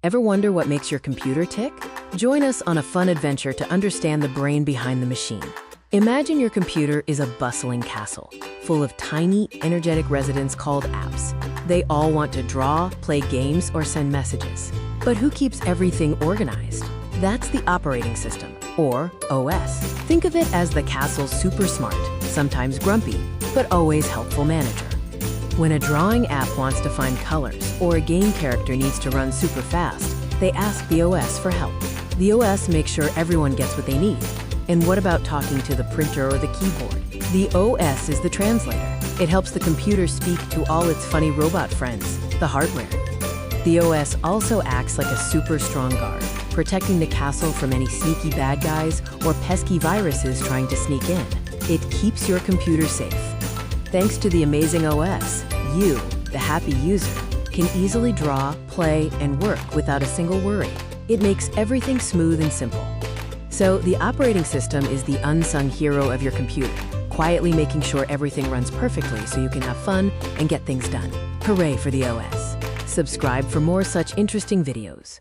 Ever wonder what makes your computer tick? Join us on a fun adventure to understand the brain behind the machine. Imagine your computer is a bustling castle, full of tiny, energetic residents called apps. They all want to draw, play games, or send messages. But who keeps everything organized? That's the operating system, or OS. Think of it as the castle's super smart, sometimes grumpy, but always helpful manager. When a drawing app wants to find colors or a game character needs to run super fast, they ask the OS for help. The OS makes sure everyone gets what they need. And what about talking to the printer or the keyboard? The OS is the translator. It helps the computer speak to all its funny robot friends, the hardware. The OS also acts like a super strong guard, protecting the castle from any sneaky bad guys or pesky viruses trying to sneak in. It keeps your computer safe. Thanks to the amazing OS, you, the happy user, can easily draw, play, and work without a single worry. It makes everything smooth and simple. So the operating system is the unsung hero of your computer, quietly making sure everything runs perfectly so you can have fun and get things done. Hooray for the OS. Subscribe for more such interesting videos.